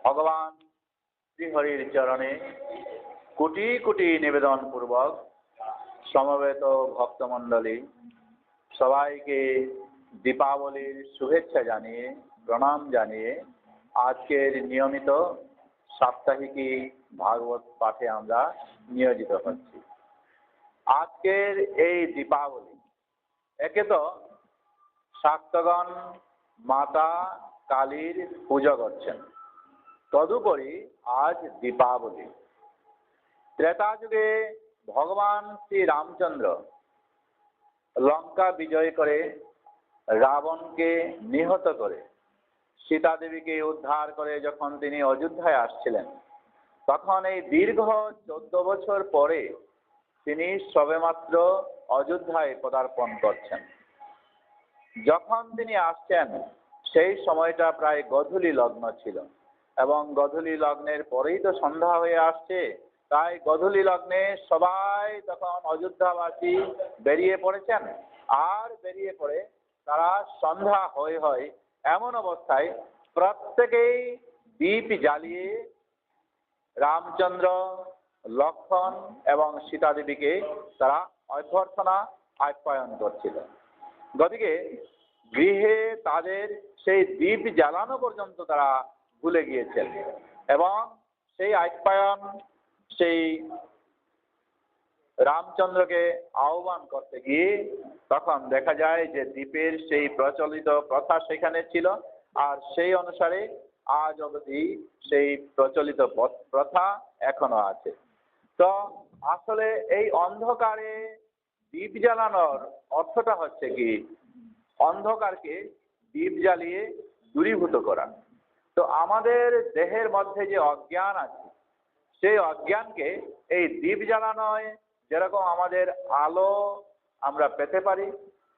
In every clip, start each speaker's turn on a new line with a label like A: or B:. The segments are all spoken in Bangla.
A: ভগবান শ্রীহরির চরণে কোটি কোটি নিবেদন পূর্বক সমবেত ভক্তমণ্ডলী সবাইকে দীপাবলির শুভেচ্ছা জানিয়ে প্রণাম জানিয়ে আজকের নিয়মিত সাপ্তাহিকী ভাগবত পাঠে আমরা নিয়োজিত হচ্ছি। আজকের এই দীপাবলি একে তো শাক্তগণ মাতা কালীর পুজো করছেন, তদুপরি আজ দীপাবলি। ত্রেতা যুগে ভগবান শ্রী রামচন্দ্র লঙ্কা বিজয় করে রাবণকে নিহত করে সীতা দেবীকে উদ্ধার করে যখন তিনি অযোধ্যায় আসছিলেন, তখন এই দীর্ঘ 14 বছর পরে তিনি সবেমাত্র অযোধ্যায় পদার্পণ করছেন। যখন তিনি আসছেন সেই সময়টা প্রায় গোধূলি লগ্ন ছিল এবং গোধূলি লগ্নের পরেই তো সন্ধ্যা হয়ে আসছে। তাই গোধূলি লগ্নে সবাই তখন অযোধ্যাবাসী বেরিয়ে পড়েছেন, আর বেরিয়ে পড়ে তারা সন্ধ্যা হয়ে হয় এমন অবস্থায় প্রত্যেকেই দীপ জ্বালিয়ে রামচন্দ্র, লক্ষ্মণ এবং সীতা দেবীকে তারা অভ্যর্থনা আপ্যায়ন করছিল। গতিকে গৃহে তাদের সেই দীপ জ্বালানো পর্যন্ত তারা ভুলে গিয়েছেন এবং সেই আপ্যায়ন, সেই রামচন্দ্রকে আহ্বান করতে গিয়ে তখন দেখা যায় যে দ্বীপের সেই প্রচলিত প্রথা সেখানে ছিল, আর সেই অনুসারে আজ অবধি সেই প্রচলিত প্রথা এখনো আছে। তো আসলে এই অন্ধকারে দীপ জ্বালানোর অর্থটা হচ্ছে কি, অন্ধকারকে দীপ জ্বালিয়ে দূরীভূত করা। তো আমাদের দেহের মধ্যে যে অজ্ঞান আছে, সেই অজ্ঞানকে এই দীপ জ্বালানোয় যেরকম আমাদের আলো আমরা পেতে পারি,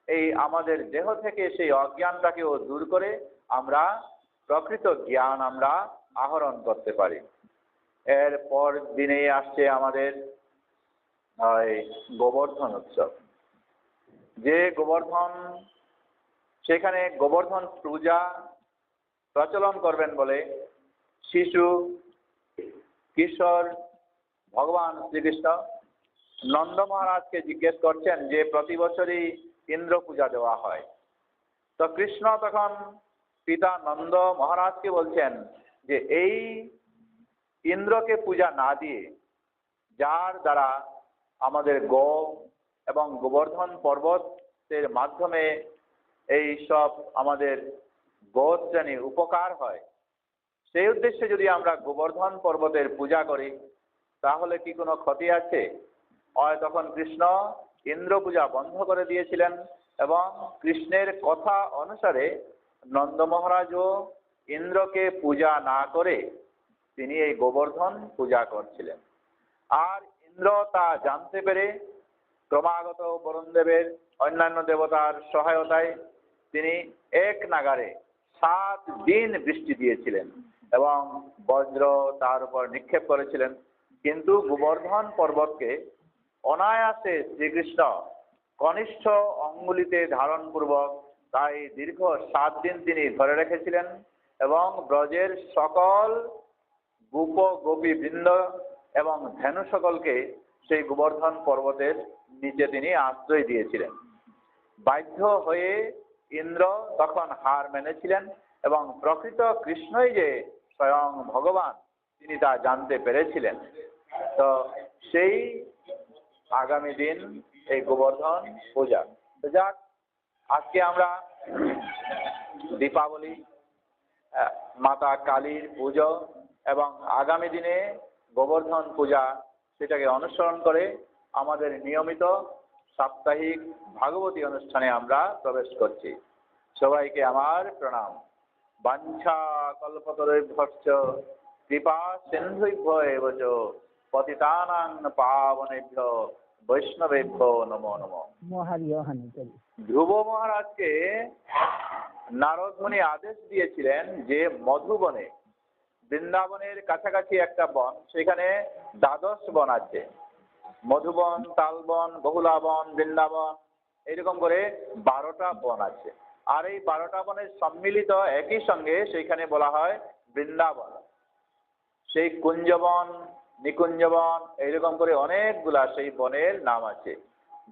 A: এই আমাদের দেহ থেকে সেই অজ্ঞানটাকেও দূর করে আমরা প্রকৃত জ্ঞান আমরা আহরণ করতে পারি। এরপর দিনেই আসছে আমাদের গোবর্ধন উৎসব। যে গোবর্ধন, সেখানে গোবর্ধন পূজা প্রচলন করবেন বলে শিশু কিশোর ভগবান শ্রীকৃষ্ণ নন্দ মহারাজকে জিজ্ঞেস করছেন যে প্রতি বছরই ইন্দ্র পূজা দেওয়া হয়। তো কৃষ্ণ তখন পিতা নন্দ মহারাজকে বলছেন যে এই ইন্দ্রকে পূজা না দিয়ে যার দ্বারা আমাদের গো এবং গোবর্ধন পর্বতের মাধ্যমে এই সব আমাদের গোশ্রেণী উপকার হয়, সেই উদ্দেশ্যে যদি আমরা গোবর্ধন পর্বতের পূজা করি তাহলে কি কোনো ক্ষতি আছে? তখন কৃষ্ণ ইন্দ্র পূজা বন্ধ করে দিয়েছিলেন এবং কৃষ্ণের কথা অনুসারে নন্দ মহারাজও ইন্দ্রকে পূজা না করে তিনি এই গোবর্ধন পূজা করছিলেন। আর ইন্দ্র তা জানতে পেরে ক্রমাগত বরুণদেবের অন্যান্য দেবতার সহায়তায় তিনি এক নাগারে 7 দিন বৃষ্টি দিয়েছিলেন এবং বজ্র তার উপর নিক্ষেপ করেছিলেন। কিন্তু গোবর্ধন পর্বতকে অনায়াসে শ্রীকৃষ্ণ কনিষ্ঠ অঙ্গুলিতে ধারণ পূর্বক তাই দীর্ঘ 7 দিন তিনি ধরে রেখেছিলেন এবং ব্রজের সকল গোপ গোপী বৃন্দ এবং ধেনু সকলকে সেই গোবর্ধন পর্বতের নিচে তিনি আশ্রয় দিয়েছিলেন। বাধ্য হয়ে ইন্দ্র তখন হার মেনেছিলেন এবং প্রকৃত কৃষ্ণই যে স্বয়ং ভগবান তিনি তা জানতে পেরেছিলেন। তো সেই আগামী দিন এই গোবর্ধন পূজা। তো যাক, আজকে আমরা দীপাবলি, মাতা কালীর পুজো এবং আগামী দিনে গোবর্ধন পূজা, সেটাকে অনুসরণ করে আমাদের নিয়মিত সাপ্তাহিক ভাগবতী অনুষ্ঠানে আমরা প্রবেশ করছি। সবাইকে আমার প্রণাম। বাঞ্ছা কল্পতরুভ্যশ্চ কৃপা সিন্ধুভ্যো এব চ পতিতানাং পাবনেভ্যো বৈষ্ণবেভ্যো নমো নমঃ। ধ্রুব মহারাজকে নারদ মুনি আদেশ দিয়েছিলেন যে মধুবনে, বৃন্দাবনের কাছাকাছি একটা বন, সেখানে 12 বন আছে, মধুবন, তালবন, বহুলাবন, বৃন্দাবন, এরকম করে 12টা বন আছে। আর এই 12টা বনের সম্মিলিত একই সঙ্গে সেইখানে বলা হয় বৃন্দাবন। সেই কুঞ্জবন, নিকুঞ্জবন, এইরকম করে অনেকগুলা সেই বনের নাম আছে।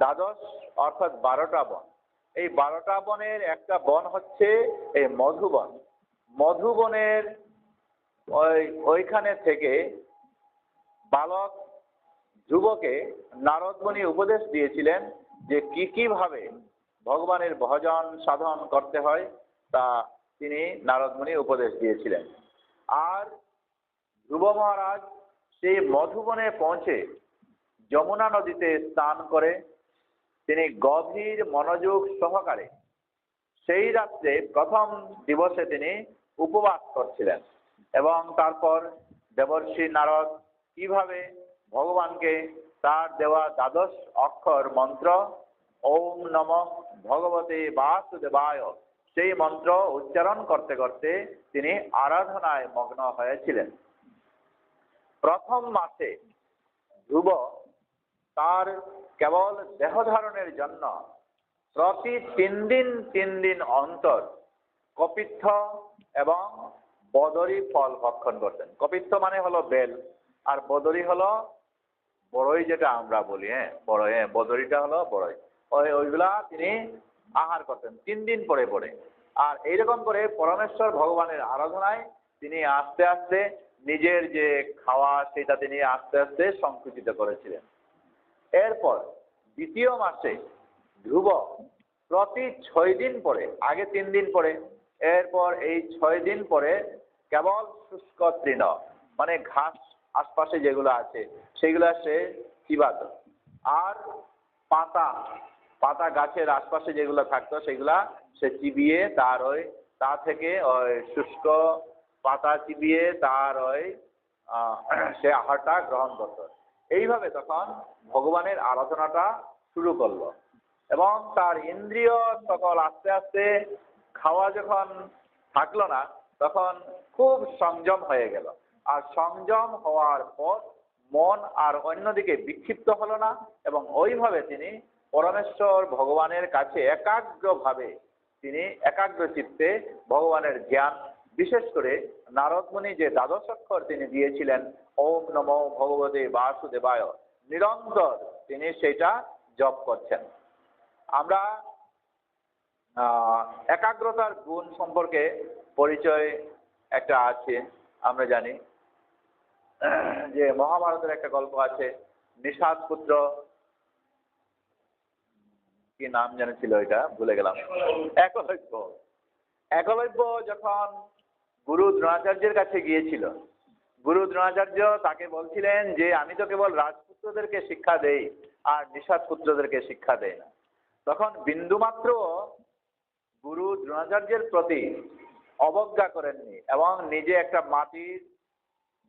A: দ্বাদশ অর্থাৎ 12টা বন। এই 12টা বনের একটা বন হচ্ছে এই মধুবন। মধুবনের ওইখানে থেকে বালক ধ্রুবকে নারদ মুনি উপদেশ দিয়েছিলেন যে কি ভাবে ভগবানের ভজন সাধন করতে হয়, তা তিনি নারদ মুনি উপদেশ দিয়েছিলেন। আর ধ্রুব মহারাজ সেই মধুবনে পৌঁছে যমুনা নদীতে স্নান করে তিনি গভীর মনোযোগ সহকারে সেই রাত্রে প্রথম দিবসে তিনি উপবাস করছিলেন। এবং তারপর দেবর্ষি নারদ কিভাবে ভগবানকে তার দেওয়া দ্বাদশ অক্ষর মন্ত্র ওম নমঃ ভগবতে বাসুদেবায় সেই মন্ত্র উচ্চারণ করতে করতে তিনি আরাধনায় মগ্ন হয়েছিলেন। প্রথম মাসে ধ্রুব তার কেবল দেহ ধারণের জন্য প্রতি 3 দিন অন্তর কপিত্থ এবং বদরি ফল ভক্ষণ করতেন। কপিত্থ মানে হলো বেল, আর বদরি হলো বড়ই, যেটা আমরা বলি বড়ই, বদরিটা হলো বড়ই। ওইগুলা তিনি আহার করতেন 3 দিন পরে পরে। আর এইরকম করে পরমেশ্বর ভগবানের আরাধনায় তিনি আস্তে আস্তে নিজের যে খাওয়া সেটা তিনি আস্তে আস্তে সংকুচিত করেছিলেন। এরপর দ্বিতীয় মাসে ধ্রুব প্রতি 6 দিন পরে, আগে 3 দিন পরে, এরপর এই 6 দিন পরে কেবল শুষ্ক তৃণ মানে ঘাস আশপাশে যেগুলো আছে সেগুলা সে চিবাত। আর পাতা গাছের আশপাশে যেগুলো থাকতো সেগুলা সে চিবিয়ে তার তা থেকে শুষ্ক পাতা চিবিয়ে তার সে আহারটা গ্রহণ করত। এইভাবে তখন ভগবানের আরাধনাটা শুরু করলো। এবং তার ইন্দ্রিয় সকল আস্তে আস্তে খাওয়া যখন থাকলো না তখন খুব সংযম হয়ে গেল। আর সংযম হওয়ার পর মন আর অন্যদিকে বিক্ষিপ্ত হলো না, এবং ওইভাবে তিনি পরমেশ্বর ভগবানের কাছে একাগ্রভাবে তিনি একাগ্র চিত্তে ভগবানের জ্ঞান, বিশেষ করে নারদ মুনি যে দ্বাদশ অক্ষর তিনি দিয়েছিলেন ওম নমো ভগবতে বাসুদেবায়, নিরন্তর তিনি সেটা জপ করছেন। আমরা একাগ্রতার গুণ সম্পর্কে পরিচয় একটা আছে। আমরা জানি যে মহাভারতের একটা গল্প আছে, নিষাদ পুত্র, কি নাম জেনেছিল এটা ভুলে গেলাম, একলব্য যখন গুরু দ্রোণাচার্যের কাছে গিয়েছিল, গুরু দ্রোণাচার্য তাকে বলছিলেন যে আমি তো কেবল রাজপুত্রদেরকে শিক্ষা দেই আর নিষাদ পুত্রদেরকে শিক্ষা দেই না। তখন বিন্দুমাত্র গুরু দ্রোণাচার্যের প্রতি অবজ্ঞা করেননি এবং নিজে একটা মাটির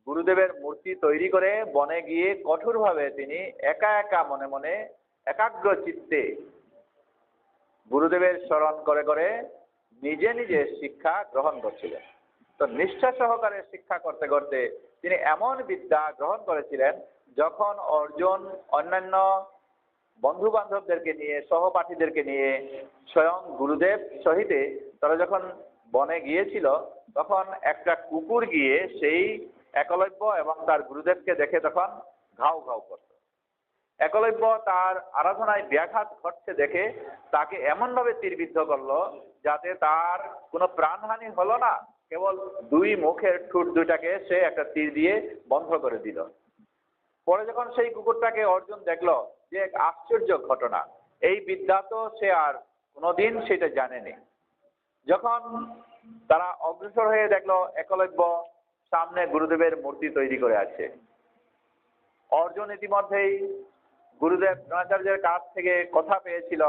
A: গুরুদেবের মূর্তি তৈরি করে বনে গিয়ে কঠোরভাবে তিনি একা একা মনে মনে একাগ্র চিত্তে গুরুদেবের স্মরণ করে করে নিজে নিজে শিক্ষা গ্রহণ করছিলেন। তো নিষ্ঠা সহকারে শিক্ষা করতে করতে তিনি এমন বিদ্যা গ্রহণ করেছিলেন, যখন অর্জুন অন্যান্য বন্ধু বান্ধবদেরকে নিয়ে, সহপাঠীদেরকে নিয়ে স্বয়ং গুরুদেব সহিতে তারা যখন বনে গিয়েছিল, তখন একটা কুকুর গিয়ে সেই একলব্য এবং তার গুরুদেবকে দেখে তখন ঘাউ ঘাউ করত। একলব্য তার আরাধনায় ব্যাঘাত ঘটছে দেখে তাকে এমনভাবে তীরবিদ্ধ করলো যাতে তার কোনো প্রাণহানি হলো না, কেবল 2 মুখের ঠোঁট দুটাকে সে একটা তীর দিয়ে বন্ধ করে দিল। পরে যখন সেই কুকুরটাকে অর্জুন দেখলো, যে এক আশ্চর্য ঘটনা, এই বিদ্যা তো সে আর কোনোদিন সেটা জানেনি। যখন তারা অগ্রসর হয়ে দেখলো একলব্য সামনে গুরুদেবের মূর্তি তৈরি করে আছে, অর্জুন ইতিমধ্যেই গুরুদেব দ্রোণাচার্যের কাছ থেকে কথা পেয়েছিল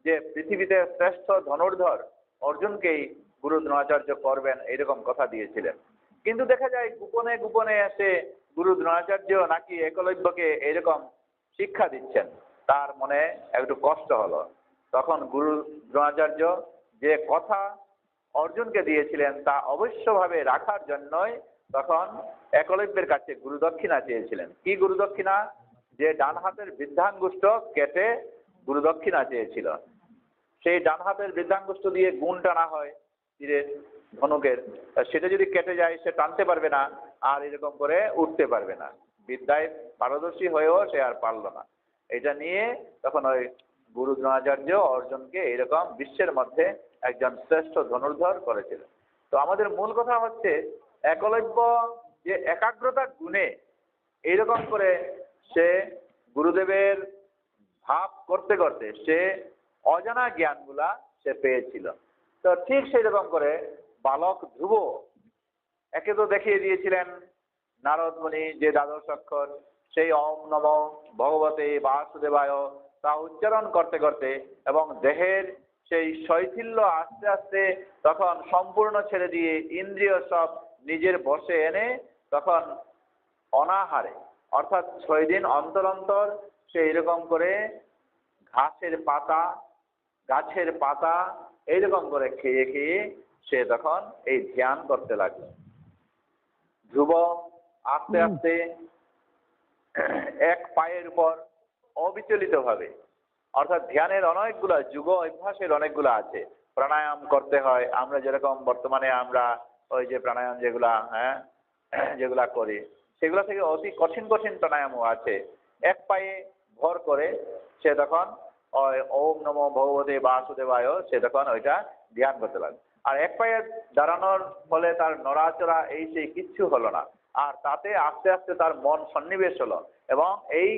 A: যে পৃথিবীতে শ্রেষ্ঠ ধনুর্ধর অর্জুনকেই গুরু দ্রোণাচার্য করবেন, এইরকম কথা দিয়েছিলেন। কিন্তু দেখা যায় গোপনে গোপনে এসে গুরু দ্রোণাচার্য নাকি একলব্যকে এইরকম শিক্ষা দিচ্ছেন। তার মনে একটু কষ্ট হলো। তখন গুরু দ্রোণাচার্য যে কথা অর্জুনকে দিয়েছিলেন তা অবশ্যভাবে রাখার জন্যই তখন একলব্যের কাছে গুরুদক্ষিণা চেয়েছিলেন। কি গুরুদক্ষিণা? যে ডান হাতের বৃদ্ধাঙ্গুষ্ঠ কেটে গুরুদক্ষিণা চেয়েছিল। সেই ডান হাতের বৃদ্ধাঙ্গুষ্ঠ দিয়ে গুণ টানা হয় তীরের ধনুকের, সেটা যদি কেটে যায় সে টানতে পারবে না, আর এরকম করে উঠতে পারবে না। বিদ্যায় পারদর্শী হয়েও সে আর পারল না। এটা নিয়ে তখন ওই গুরু দ্রোণাচার্য অর্জুনকে এরকম বিশ্বের মধ্যে একজন শ্রেষ্ঠ ধনুর্ধর করেছিলেন। তো আমাদের মূল কথা হচ্ছে একলব্য যে একাগ্রতার গুণে এইরকম করে সে গুরুদেবের ভাব করতে করতে সে অজানা জ্ঞানগুলা সে পেয়েছিল। তো ঠিক সেই রকম করে বালক ধ্রুব একে তো দেখিয়ে দিয়েছিলেন নারদ মুনি যে দ্বাদশ অক্ষর, সেই ওম নমো ভগবতে বাসুদেবায় তা উচ্চারণ করতে করতে এবং দেহের সেই শৈথিল্য আস্তে আস্তে তখন সম্পূর্ণ ছেড়ে দিয়ে ইন্দ্রিয় সব নিজের বশে এনে তখন অনাহারে অর্থাৎ 6 দিন অন্তর অন্তর সে এরকম করে ঘাসের পাতা গাছের পাতা এইরকম করে খেয়ে খেয়ে সে তখন এই ধ্যান করতে লাগলো। ধ্রুব আস্তে আস্তে এক পায়ের উপর অবিচলিত ভাবে, অর্থাৎ ধ্যানের অনেকগুলো যুগ অভ্যাসের অনেকগুলো আছে। প্রাণায়াম করতে হয়, আমরা যেরকম বর্তমানে আমরা ওই যে প্রাণায়াম যেগুলা যেগুলা করি সেগুলো থেকে অতি কঠিন কঠিন প্রাণায়ামও আছে। এক পায়ে ভর করে সে তখন ওই ওম নমো ভগবতে বাসুদেবায় সে তখন ওইটা ধ্যান করতে লাগবে। আর এক পায়ে দাঁড়ানোর ফলে তার নড়াচড়া এই সেই কিচ্ছু হলো না, আর তাতে আস্তে আস্তে তার মন সন্নিবেশ হলো এবং এই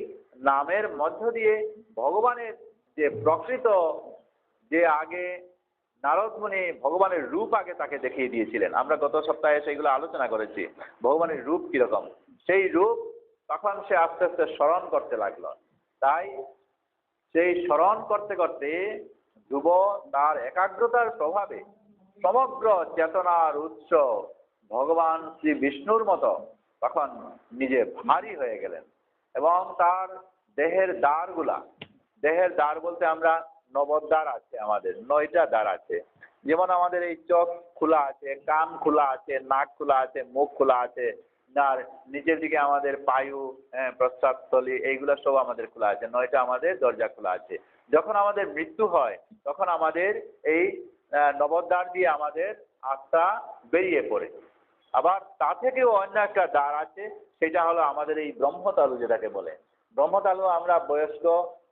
A: নামের মধ্য দিয়ে ভগবানের যে প্রকৃত যে আগে নারদ মুনি ভগবানের রূপ আগে তাকে দেখিয়ে দিয়েছিলেন, আমরা গত সপ্তাহে সেইগুলো আলোচনা করেছি ভগবানের রূপ কিরকম, সেই রূপ তখন সে আস্তে আস্তে স্মরণ করতে লাগলো। তাই সেই স্মরণ করতে করতে ধ্রুব তার একাগ্রতার প্রভাবে সমগ্র চেতনার উৎস ভগবান শ্রী বিষ্ণুর মতো তখন নিজে ভারী হয়ে গেলেন এবং তার দেহের দ্বার বলতে আমরা নবদ্বার আছে, আমাদের 9টা দ্বার আছে। যেমন আমাদের এই চোখ খোলা আছে, কান খোলা আছে, নাক খোলা আছে, মুখ খোলা আছে, আর নিচের দিকে আমাদের পায়ু প্রস্রাবস্থলী এইগুলো সব আমাদের খোলা আছে, 9টা আমাদের দরজা খোলা আছে। যখন আমাদের মৃত্যু হয় তখন আমাদের এই নবদ্বার দিয়ে আমাদের আত্মা বেরিয়ে পড়ে। আবার তা থেকেও অন্য একটা দ্বার আছে, সেটা হলো আমাদের এই ব্রহ্মতালু যেটাকে বলে। ব্রহ্মতালু আমরা বয়স্ক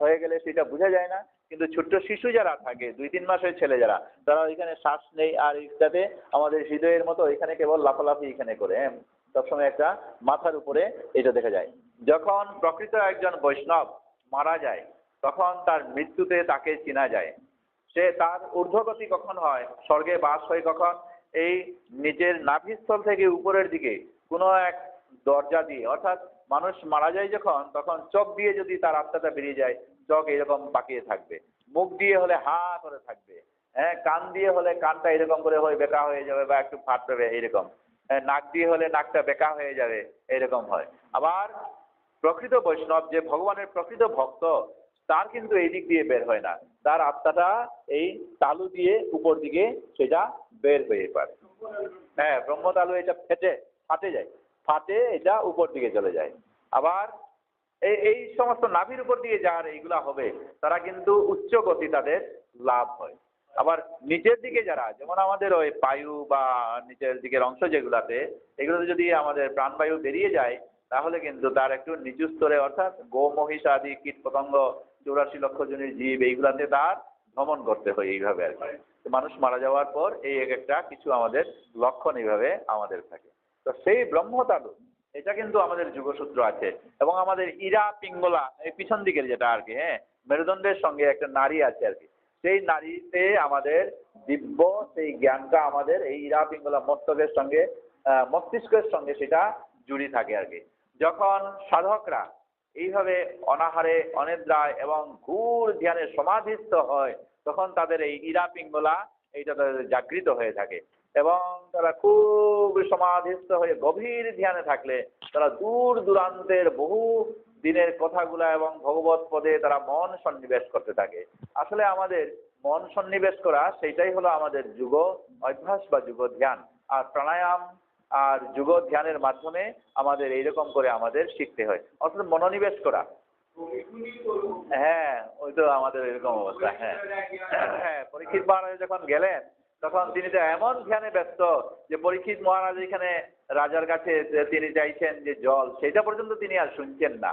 A: হয়ে গেলে সেটা বোঝা যায় না, কিন্তু ছোট্ট শিশু যারা থাকে 2-3 মাসের ছেলে যারা, তারা এখানে শ্বাস নেই আর এটাতে আমাদের হৃদয়ের মতো এখানে কেবল লাফালাফি এখানে করে, সবসময় একটা মাথার উপরে এটা দেখা যায়। যখন প্রকৃত একজন বৈষ্ণব মারা যায় তখন তার মৃত্যুতে তাকে চেনা যায়। সে তার ঊর্ধ্বগতি কখন হয়, স্বর্গে বাস হয় কখন, এই নিজের নাভিস্থল থেকে উপরের দিকে কোনো এক দরজা দিয়ে, অর্থাৎ মানুষ মারা যায় যখন তখন চোখ দিয়ে যদি তার আত্মাটা বেরিয়ে যায় চোখ এরকম বাঁকিয়ে থাকবে, মুখ দিয়ে হলে হা করে থাকবে, কান দিয়ে হলে কানটা এরকম করে হয়ে বেঁকা হয়ে যাবে বা একটু ফাট পাবে এইরকম, নাক দিয়ে হলে নাকটা বেঁকা হয়ে যাবে এরকম হয়। আবার প্রকৃত বৈষ্ণব যে ভগবানের প্রকৃত ভক্ত তার কিন্তু এই দিক দিয়ে বের হয় না, তার আত্মাটা এই তালু দিয়ে উপর দিকে সেটা বের হয়ে পারে। ব্রহ্মতালু এটা ফাটে যায়, ফাটে এটা উপর দিকে চলে যায়। আবার এই সমস্ত নাভির উপর দিয়ে যার এইগুলা হবে তারা কিন্তু উচ্চ গতি তাদের লাভ হয়। আবার নিচের দিকে যারা, যেমন আমাদের ওই বায়ু বা নিচের দিকের অংশ যেগুলাতে, এগুলোতে যদি আমাদের প্রাণবায়ু বেরিয়ে যায় তাহলে কিন্তু তার একটু নিচু স্তরে, অর্থাৎ গো মহিষ আদি কীট পতঙ্গ 84 লক্ষ জনের জীব এইগুলাতে তার ভ্রমণ করতে হয় এইভাবে আর কি। মানুষ মারা যাওয়ার পর এই এক একটা কিছু আমাদের লক্ষণ এইভাবে আমাদের থাকে। তো সেই ব্রহ্মতালু এটা কিন্তু আমাদের যুগসূত্র আছে এবং আমাদের ইরা পিঙ্গলা এই পিছন দিকের যেটা আর কি, মেরুদণ্ডের সঙ্গে একটা নারী আছে আর কি, সেই নারীতে আমাদের দিব্য সেই জ্ঞানটা আমাদের এই ইরা পিঙ্গলা মস্তকের সঙ্গে মস্তিষ্কের সঙ্গে সেটা জুড়ে থাকে আর কি। যখন সাধকরা এইভাবে অনাহারে অনিদ্রায় এবং ঘোর ধ্যানে সমাধিস্থ হয় তখন তাদের এই ইরা পিঙ্গলা এইটা তাদের জাগৃত হয়ে থাকে এবং তারা খুব সমাধিস্থ হয়ে গভীর ধ্যানে থাকলে তারা দূর দূরান্তের বহু দিনের কথাগুলা এবং ভগবত পদে তারা মন সন্নিবেশ করতে থাকে। আসলে আমাদের মন সন্নিবেশ করা সেইটাই হলো আমাদের যুগ অভ্যাস বা যুগ ধ্যান। আর প্রাণায়াম আর যুগ ধ্যানের মাধ্যমে আমাদের এইরকম করে আমাদের শিখতে হয়, অর্থাৎ মনোনিবেশ করা। ওই তো আমাদের এরকম অবস্থা। পরীক্ষিত মহারাজ যখন গেলেন তখন তিনি তো এমন ধ্যানে ব্যস্ত যে পরীক্ষিত মহারাজ এখানে রাজার কাছে তিনি চাইছেন যে জল, সেটা পর্যন্ত তিনি আর শুনছেন না।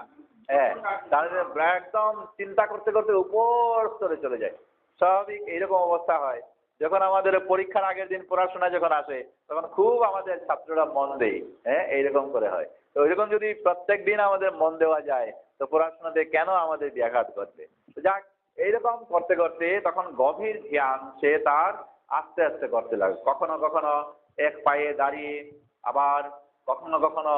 A: হ্যাঁ, তাহলে একদম চিন্তা করতে করতে উপর স্তরে চলে যায়। স্বাভাবিক এইরকম অবস্থা হয় যখন আমাদের পরীক্ষার আগের দিন পড়াশোনা যখন আসে, তখন খুব আমাদের ছাত্ররা মন দেয়। হ্যাঁ, এইরকম করে হয়। তো ওইরকম যদি প্রত্যেক দিন আমাদের মন দেওয়া যায়, তো পড়াশোনাতে কেন আমাদের ব্যাঘাত ঘটবে? তো যাক, এইরকম করতে করতে তখন গভীর ধ্যান সে তার আস্তে আস্তে করতে লাগে। কখনো কখনো এক পায়ে দাঁড়িয়ে, আবার কখনো কখনো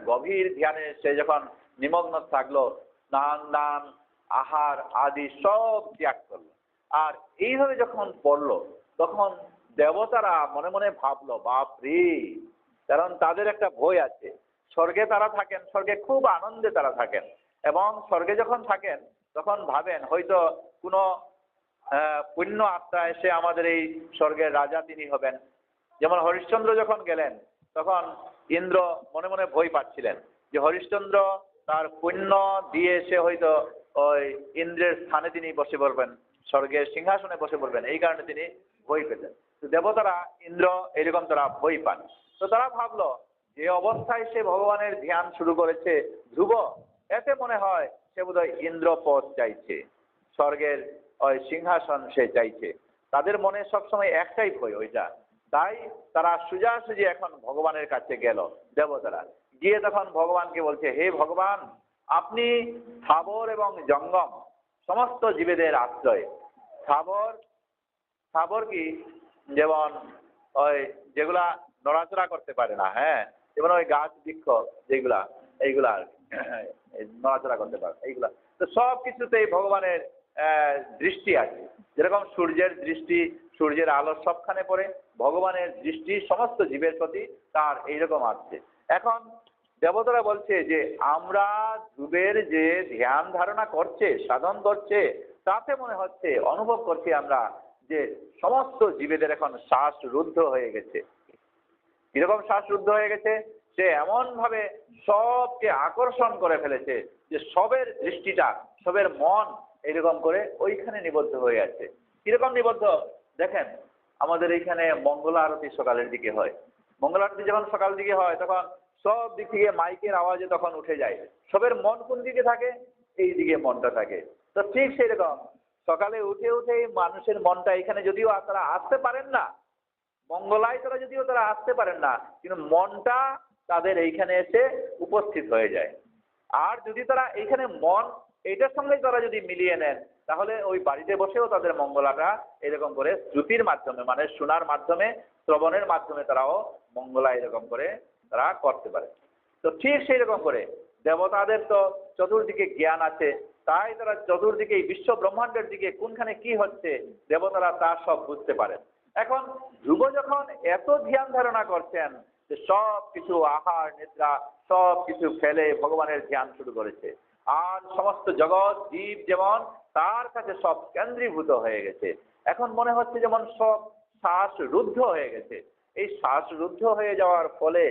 A: গভীর ধ্যানে সে যখন নিমগ্ন থাকলো, স্নান দান আহার আদি সব ত্যাগ করলো। আর এইভাবে যখন পড়লো, তখন দেবতারা মনে মনে ভাবলো, বাপ রে! কারণ তাদের একটা ভয় আছে। স্বর্গে তারা থাকেন, স্বর্গে খুব আনন্দে তারা থাকেন, এবং স্বর্গে যখন থাকেন তখন ভাবেন হয়তো কোনো পুণ্য আত্মা এসে আমাদের এই স্বর্গের রাজা তিনি হবেন। যেমন হরিশ্চন্দ্র যখন গেলেন, তখন ইন্দ্র মনে মনে ভয় পাচ্ছিলেন যে হরিশ্চন্দ্র তার পুণ্য দিয়ে সে হয়তো ওই ইন্দ্রের স্থানে তিনি বসে পড়বেন, স্বর্গের সিংহাসনে বসে পড়বেন, এই কারণে তিনি ভয় পেতেন। তো দেবতারা, ইন্দ্র এরকম তারা ভয় পান। তো তারা ভাবলো যে অবস্থায় সে ভগবানের ধ্যান শুরু করেছে ধ্রুব, এতে মনে হয় সে বোধহয় ইন্দ্রপদ চাইছে, স্বর্গের ওই সিংহাসন সে চাইছে। তাদের মনে সবসময় একটাই ভয়, ওইটা। তাই তারা সোজাসুজি এখন ভগবানের কাছে গেল দেবতারা, গিয়ে তখন ভগবানকে বলছে, হে ভগবান, আপনি স্থাবর এবং জঙ্গম সমস্ত জীবেদের আশ্রয়। স্থাবর, স্থাবর কি? যেমন ওই যেগুলা নড়াচড়া করতে পারে না, হ্যাঁ, যেমন ওই গাছ বৃক্ষ যেগুলা, এইগুলা নড়াচড়া করতে পারে, এইগুলা। তো সব কিছুতেই ভগবানের দৃষ্টি আছে। যেরকম সূর্যের দৃষ্টি, সূর্যের আলো সবখানে পড়ে, ভগবানের দৃষ্টি সমস্ত জীবের প্রতি তার এইরকম আছে। এখন দেবতারা বলছে যে আমরা ধ্রুবের যে ধ্যান ধারণা করছে, সাধন করছে, তাতে মনে হচ্ছে, অনুভব করছি আমরা যে সমস্ত জীবেদের এখন শ্বাস রুদ্ধ হয়ে গেছে। কিরকম শ্বাসরুদ্ধ হয়ে গেছে? সে এমন ভাবে সবকে আকর্ষণ করে ফেলেছে যে সবের দৃষ্টিটা, সবের মন এরকম করে ওইখানে নিবদ্ধ হয়ে আছে। কিরকম নিবদ্ধ? দেখেন, আমাদের এইখানে মঙ্গল আরতি সকালের দিকে হয়। মঙ্গল আরতি যখন সকাল দিকে হয়, তখন সব দিক থেকে মাইকের আওয়াজে তখন উঠে যায়। সবের মন কোন দিকে থাকে? এই দিকে মনটা থাকে। তো ঠিক সেই রকম সকালে উঠে উঠেই মানুষের মনটা এখানে, যদিও তারা আসতে পারেন না, মঙ্গলায় তারা যদিও তারা আসতে পারেন না, কিন্তু মনটা তাদের এইখানে এসে উপস্থিত হয়ে যায়। আর যদি তারা এইখানে মন এইটার সঙ্গে তারা যদি মিলিয়ে নেন, তাহলে ওই বাড়িতে বসেও তাদের মঙ্গলাটা এরকম করে শ্রুতির মাধ্যমে, মানে শোনার মাধ্যমে, শ্রবণের মাধ্যমে তারাও মঙ্গলা এরকম করে তারা করতে পারে। তো ঠিক সেই রকম করে দেবতাদের তো চতুর্দিকে জ্ঞান আছে, তাই তারা চতুর্দিকে এই বিশ্ব ব্রহ্মাণ্ডের দিকে কোনখানে কি হচ্ছে দেবতারা তা সব বুঝতে পারেন। এখন ধ্রুব যখন এত ধ্যান ধারণা করছেন যে সব কিছু আহার নিদ্রা সব কিছু ফেলে ভগবানের ধ্যান শুরু করেছে, আর সমস্ত জগৎ জীব যেমন তার কাছে সব কেন্দ্রীভূত হয়ে গেছে। এখন মনে হচ্ছে যেমন সব শ্বাস রুদ্ধ হয়ে গেছে। এই শ্বাস রুদ্ধ হয়ে যাওয়ার ফলে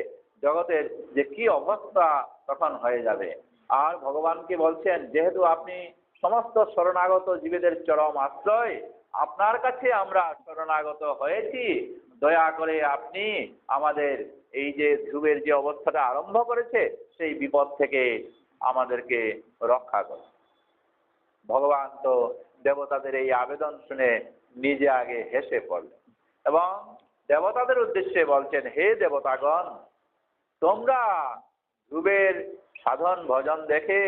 A: জগতের যে কি অবস্থা তখন হয়ে যাবে। আর ভগবানকে বলছেন, যেহেতু আপনি সমস্ত শরণাগত জীবেদের চরম আশ্রয়, আপনার কাছে আমরা শরণাগত হয়েছি, দয়া করে আপনি আমাদের এই যে ধ্রুবের যে অবস্থাটা আরম্ভ করেছে সেই বিপদ থেকে আমাদেরকে রক্ষা করুন। ভগবান তো দেবতাদের এই আবেদন শুনে নিজে আগে হেসে পড়লেন এবং দেবতাদের উদ্দেশ্যে বলছেন, হে দেবতাগণ, তোমরা ধ্রুবের সাধন ভজন দেখে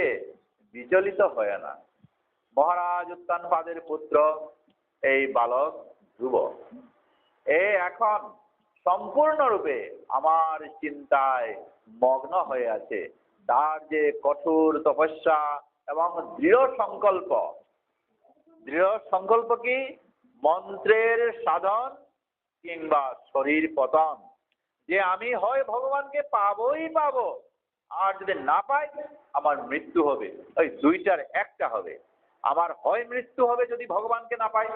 A: বিচলিত হয় না। মহারাজ উত্তানপাদের পুত্র এই বালক ধ্রুব এ এখন সম্পূর্ণরূপে আমার চিন্তায় মগ্ন হয়ে আছে। তার যে কঠোর তপস্যা এবং দৃঢ় সংকল্প কি? মন্ত্রের সাধন কিংবা শরীর পতন, যে আমি হয় ভগবানকে পাবোই পাবো, আর যদি না পাই আমার মৃত্যু হবে। ওই দুইটার একটা হবে। আমার হয় মৃত্যু হবে যদি ভগবানকে না পাই,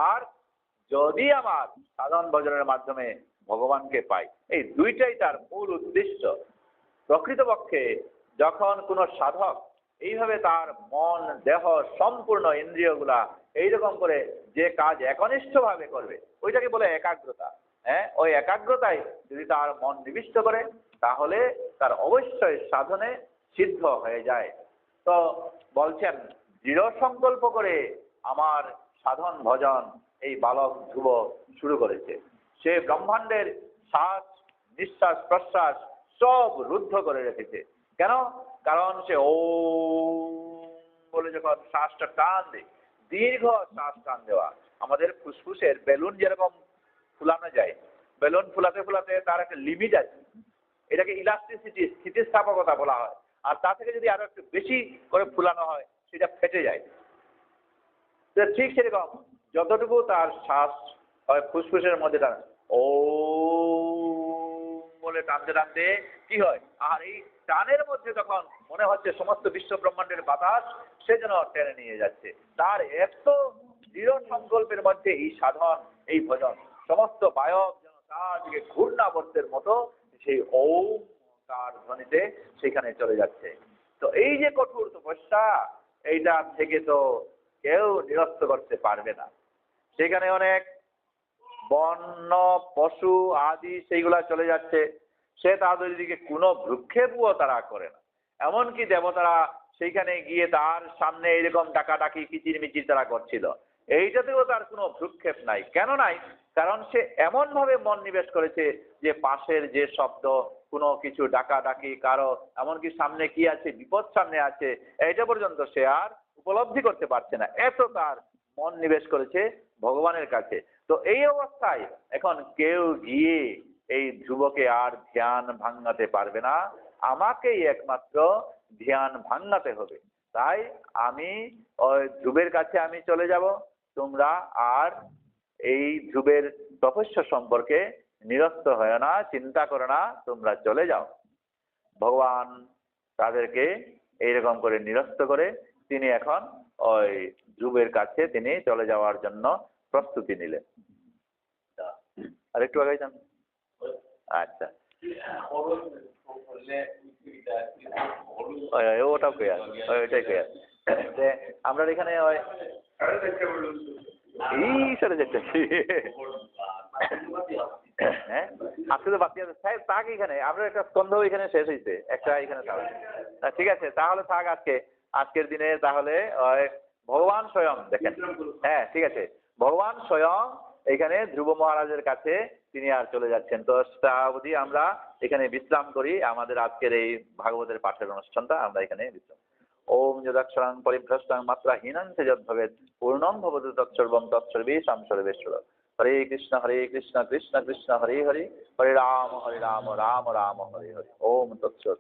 A: আর যদি আমার সাধন ভজনের মাধ্যমে ভগবানকে পাই। এই দুইটাই তার মূল উদ্দেশ্য। প্রকৃতপক্ষে যখন কোনো সাধক এইভাবে তার মন দেহ সম্পূর্ণ ইন্দ্রিয়গুলা এইরকম করে যে কাজ একনিষ্ঠভাবে করবে, ওইটাকে বলে একাগ্রতা। হ্যাঁ, ওই একাগ্রতায় যদি তার মন নিবিষ্ট করে তাহলে তার অবশ্যই সাধনে সিদ্ধ হয়ে যায়। তো বলছেন দৃঢ় সংকল্প করে আমার সাধন ভজন এই বালক ধ্রুব শুরু করেছে। সে ব্রহ্মাণ্ডের শ্বাস নিঃশ্বাস প্রশ্বাস সব রুদ্ধ করে রেখেছে। কেন? কারণ সে বলে যখন শ্বাসটা টান দেয়, দীর্ঘ শ্বাস টান দেওয়া, আমাদের ফুসফুসের বেলুন যেরকম ফুলানো যায়, বেলুন ফুলাতে ফুলাতে তার একটা লিমিট আছে, এটাকে ইলাস্টিসিটি স্থিতিস্থাপকতা বলা হয়। আর তা থেকে যদি আরো একটু বেশি করে ফুলানো হয় সেটা ফেটে যায়। তো ঠিক সেরকম যতটুকু তার শ্বাস হয় ফুসফুসের মধ্যে টান ও বলে টানতে টানতে কি হয়, আর এই টানের মধ্যে তখন মনে হচ্ছে সমস্ত বিশ্ব ব্রহ্মাণ্ডের বাতাস সে যেন টেনে নিয়ে যাচ্ছে। তার এত দৃঢ় সংকল্পের মধ্যে এই সাধন এই ভজন সমস্ত বায়ব যেন তার দিকে ঘূর্ণাবর্তের মতো সেই ওমকার ধ্বনিতে সেখানে চলে যাচ্ছে। তো এই যে কঠোর তপস্যা, এইটা থেকে তো কেউ নিরস্ত করতে পারবে না। সেখানে অনেক বন্য পশু আদি সেইগুলা চলে যাচ্ছে, সে তাদের দিকে কোনো ভ্রুক্ষেপও তারা করে না। এমনকি দেবতারা সেইখানে গিয়ে তার সামনে এরকম ডাকাডাকি কিচির মিচির তারা করছিল, এইটাতেও তার কোনো ভ্রুক্ষেপ নাই। কেন নাই? কারণ সে এমন ভাবে মন নিবেশ করেছে যে পাশের যে শব্দ, কোনো কিছু ডাকাডাকি কারো, এমনকি সামনে কি আছে, বিপদ সামনে আছে, এইটা পর্যন্ত সে আর উপলব্ধি করতে পারছে না। এত তার মন নিবেশ করেছে ভগবানের কাছে। তো এই অবস্থায় এখন কেউ গিয়ে এই ধ্রুবকে আর ধ্যান ভাঙাতে পারবে না, আমাকেই একমাত্র ধ্যান ভাঙাতে হবে। তাই আমি ওই ধ্রুবের কাছে আমি চলে যাব, তোমরা আর এই ধ্রুবের তপস্যা সম্পর্কে নিরস্ত হয় না, চিন্তা করো না, তোমরা চলে যাও। ভগবান তাদেরকে এইরকম করে নিরস্ত করে তিনি এখন ওই ধ্রুবের কাছে তিনি চলে যাওয়ার জন্য প্রস্তুতি নিলেন। আর একটু আগে যান। আচ্ছা, ওটাও কে আছে, ওইটাই কে আছে যে আমরা এখানে ওই এই সাড়ে চারটে হ্যাঁ আজকে তো বাকি আছে সাহেব, থাক এখানে। আমরা একটা স্কন্ধ এখানে শেষ হয়েছে, একটা এখানে থাক। ঠিক আছে, তাহলে থাক আজকের দিনে। তাহলে ভগবান স্বয়ং দেখেন, হ্যাঁ ঠিক আছে, ভগবান স্বয়ং এখানে ধ্রুব মহারাজের কাছে তিনি আর চলে যাচ্ছেন। তো তা অবধি আমরা এখানে বিশ্রাম করি। আমাদের আজকের এই ভাগবতের পাঠের অনুষ্ঠানটা আমরা এখানে বিশ্রাম। ওম যদাক্ষরং পরিভ্রষ্টং মাত্রাহীনং চ যদ্ভবেৎ পূর্ণং ভবতু তৎসর্বং তৎসর্বেষাং সর্বেশ্বর। হরে কৃষ্ণ কৃষ্ণ কৃষ্ণ হরে হরে, হরে রাম রাম রাম হরে হরে। ওম তৎসৎ।